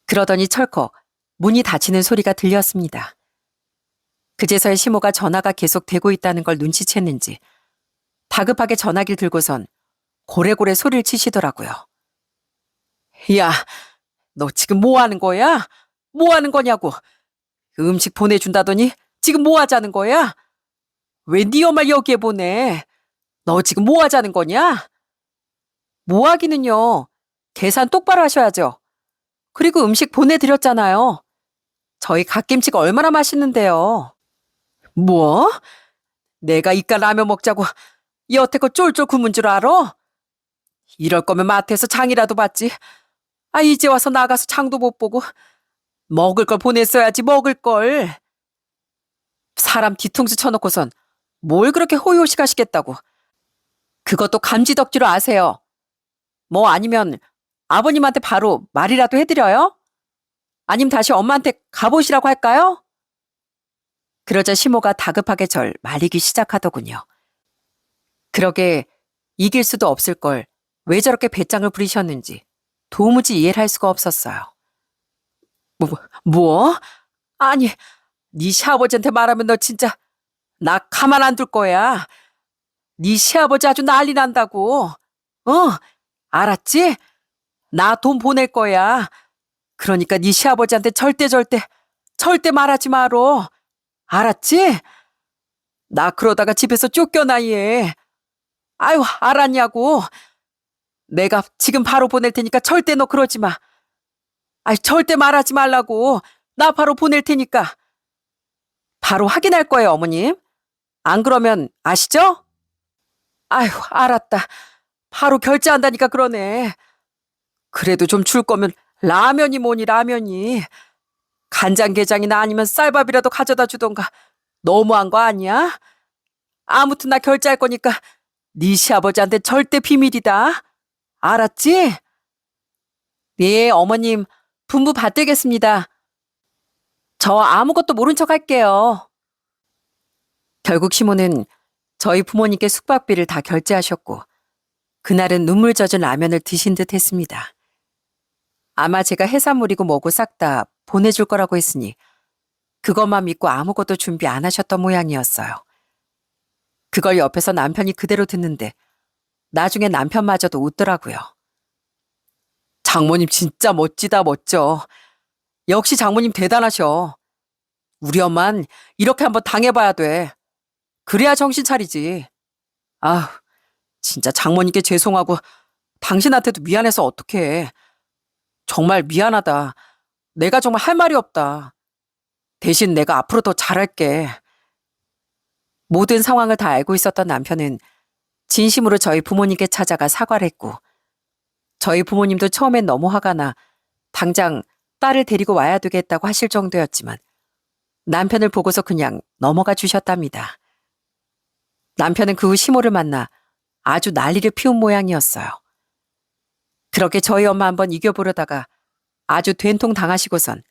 그러더니 철컥 문이 닫히는 소리가 들렸습니다. 그제서야 시모가 전화가 계속 되고 있다는 걸 눈치챘는지 다급하게 전화기를 들고선 고래고래 소리를 치시더라고요. 야, 너 지금 뭐 하는 거야? 뭐 하는 거냐고. 음식 보내준다더니 지금 뭐 하자는 거야? 왜 네 엄마를 여기에 보내? 너 지금 뭐 하자는 거냐? 뭐 하기는요. 계산 똑바로 하셔야죠. 그리고 음식 보내드렸잖아요. 저희 갓김치가 얼마나 맛있는데요. 뭐? 내가 이깟 라면 먹자고 여태껏 쫄쫄 굶은 줄 알아? 이럴 거면 마트에서 장이라도 받지. 아, 이제 와서 나가서 장도 못 보고 먹을 걸 보냈어야지, 먹을 걸. 사람 뒤통수 쳐놓고선 뭘 그렇게 호의호식 하시겠다고. 그것도 감지덕지로 아세요. 뭐 아니면 아버님한테 바로 말이라도 해드려요? 아님 다시 엄마한테 가보시라고 할까요? 그러자 시모가 다급하게 절 말리기 시작하더군요. 그러게 이길 수도 없을 걸 왜 저렇게 배짱을 부리셨는지 도무지 이해를 할 수가 없었어요. 뭐? 아니, 네 시아버지한테 말하면 너 진짜 나 가만 안 둘 거야. 네 시아버지 아주 난리 난다고. 알았지? 나 돈 보낼 거야. 그러니까 네 시아버지한테 절대 말하지 마로. 알았지? 나 그러다가 집에서 쫓겨나 얘. 아유, 알았냐고. 내가 지금 바로 보낼 테니까 절대 너 그러지 마. 아이, 절대 말하지 말라고. 나 바로 보낼 테니까. 바로 확인할 거예요, 어머님. 안 그러면 아시죠? 아휴, 알았다. 바로 결제한다니까 그러네. 그래도 좀 줄 거면 라면이 뭐니 라면이. 간장게장이나 아니면 쌀밥이라도 가져다 주던가. 너무한 거 아니야? 아무튼 나 결제할 거니까 네 시아버지한테 절대 비밀이다. 알았지? 네, 어머님. 분부 받들겠습니다. 저 아무것도 모른 척 할게요. 결국 시모는 저희 부모님께 숙박비를 다 결제하셨고 그날은 눈물 젖은 라면을 드신 듯 했습니다. 아마 제가 해산물이고 뭐고 싹 다 보내줄 거라고 했으니 그것만 믿고 아무것도 준비 안 하셨던 모양이었어요. 그걸 옆에서 남편이 그대로 듣는데 나중에 남편마저도 웃더라고요. 장모님 진짜 멋지다 멋져. 역시 장모님 대단하셔. 우리 엄만 이렇게 한번 당해봐야 돼. 그래야 정신 차리지. 아휴, 진짜 장모님께 죄송하고 당신한테도 미안해서 어떡해. 정말 미안하다. 내가 정말 할 말이 없다. 대신 내가 앞으로 더 잘할게. 모든 상황을 다 알고 있었던 남편은 진심으로 저희 부모님께 찾아가 사과를 했고 저희 부모님도 처음엔 너무 화가 나 당장 딸을 데리고 와야 되겠다고 하실 정도였지만 남편을 보고서 그냥 넘어가 주셨답니다. 남편은 그 후 시모를 만나 아주 난리를 피운 모양이었어요. 그렇게 저희 엄마 한번 이겨보려다가 아주 된통 당하시고선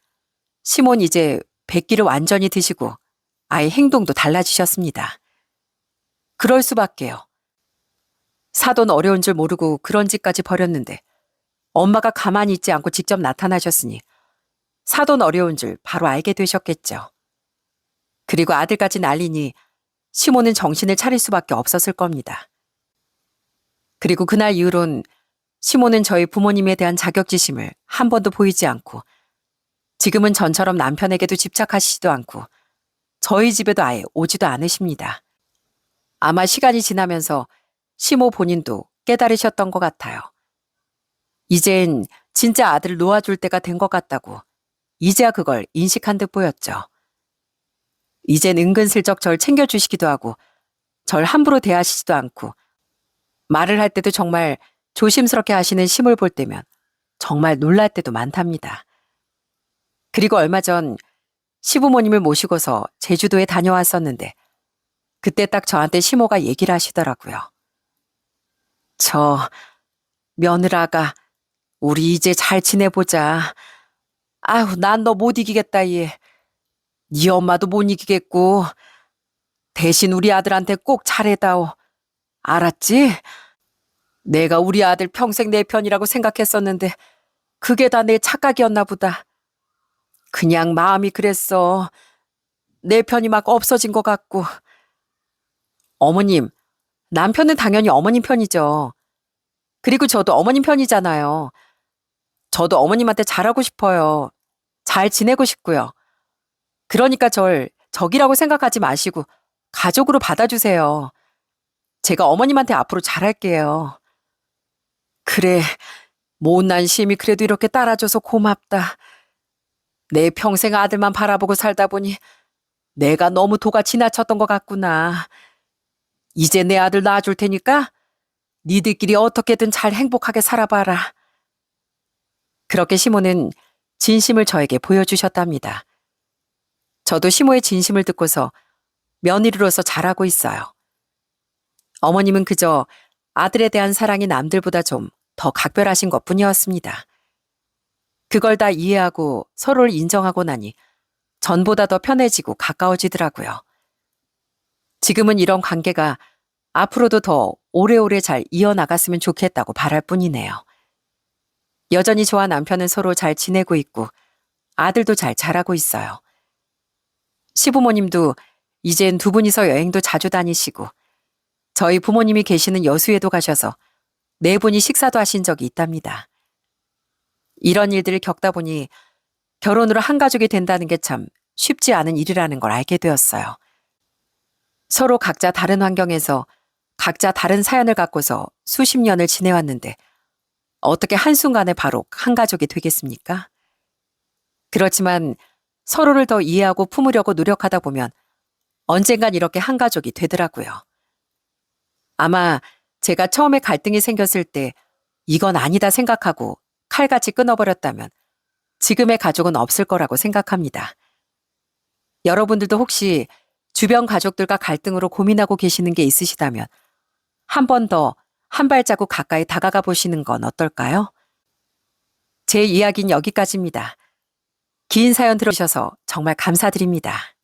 시모는 이제 백기를 완전히 드시고 아예 행동도 달라지셨습니다. 그럴 수밖에요. 사돈 어려운 줄 모르고 그런 짓까지 벌였는데 엄마가 가만히 있지 않고 직접 나타나셨으니 사돈 어려운 줄 바로 알게 되셨겠죠. 그리고 아들까지 난리니 시모는 정신을 차릴 수밖에 없었을 겁니다. 그리고 그날 이후론 시모는 저희 부모님에 대한 자격지심을 한 번도 보이지 않고 지금은 전처럼 남편에게도 집착하시지도 않고 저희 집에도 아예 오지도 않으십니다. 아마 시간이 지나면서 시모 본인도 깨달으셨던 것 같아요. 이젠 진짜 아들을 놓아줄 때가 된 것 같다고 이제야 그걸 인식한 듯 보였죠. 이젠 은근슬쩍 절 챙겨주시기도 하고 절 함부로 대하시지도 않고 말을 할 때도 정말 조심스럽게 하시는 심을 볼 때면 정말 놀랄 때도 많답니다. 그리고 얼마 전 시부모님을 모시고서 제주도에 다녀왔었는데 그때 딱 저한테 시모가 얘기를 하시더라고요. 저 며느라가 우리 이제 잘 지내보자. 아휴, 난 너 못 이기겠다 얘. 네 엄마도 못 이기겠고 대신 우리 아들한테 꼭 잘해다오. 알았지? 내가 우리 아들 평생 내 편이라고 생각했었는데 그게 다 내 착각이었나 보다. 그냥 마음이 그랬어. 내 편이 막 없어진 것 같고. 어머님, 남편은 당연히 어머님 편이죠. 그리고 저도 어머님 편이잖아요. 저도 어머님한테 잘하고 싶어요. 잘 지내고 싶고요. 그러니까 절 적이라고 생각하지 마시고 가족으로 받아주세요. 제가 어머님한테 앞으로 잘할게요. 그래, 못난 심이 그래도 이렇게 따라줘서 고맙다. 내 평생 아들만 바라보고 살다 보니 내가 너무 도가 지나쳤던 것 같구나. 이제 내 아들 낳아줄 테니까 니들끼리 어떻게든 잘 행복하게 살아봐라. 그렇게 시모는 진심을 저에게 보여주셨답니다. 저도 시모의 진심을 듣고서 며느리로서 잘하고 있어요. 어머님은 그저 아들에 대한 사랑이 남들보다 좀 더 각별하신 것뿐이었습니다. 그걸 다 이해하고 서로를 인정하고 나니 전보다 더 편해지고 가까워지더라고요. 지금은 이런 관계가 앞으로도 더 오래오래 잘 이어나갔으면 좋겠다고 바랄 뿐이네요. 여전히 저와 남편은 서로 잘 지내고 있고 아들도 잘 자라고 있어요. 시부모님도 이젠 두 분이서 여행도 자주 다니시고 저희 부모님이 계시는 여수에도 가셔서 네 분이 식사도 하신 적이 있답니다. 이런 일들을 겪다 보니 결혼으로 한 가족이 된다는 게 참 쉽지 않은 일이라는 걸 알게 되었어요. 서로 각자 다른 환경에서 각자 다른 사연을 갖고서 수십 년을 지내왔는데 어떻게 한순간에 바로 한 가족이 되겠습니까? 그렇지만 서로를 더 이해하고 품으려고 노력하다 보면 언젠간 이렇게 한 가족이 되더라고요. 아마 제가 처음에 갈등이 생겼을 때 이건 아니다 생각하고 칼같이 끊어버렸다면 지금의 가족은 없을 거라고 생각합니다. 여러분들도 혹시 주변 가족들과 갈등으로 고민하고 계시는 게 있으시다면 한 번 더 한 발자국 가까이 다가가 보시는 건 어떨까요? 제 이야기는 여기까지입니다. 긴 사연 들어주셔서 정말 감사드립니다.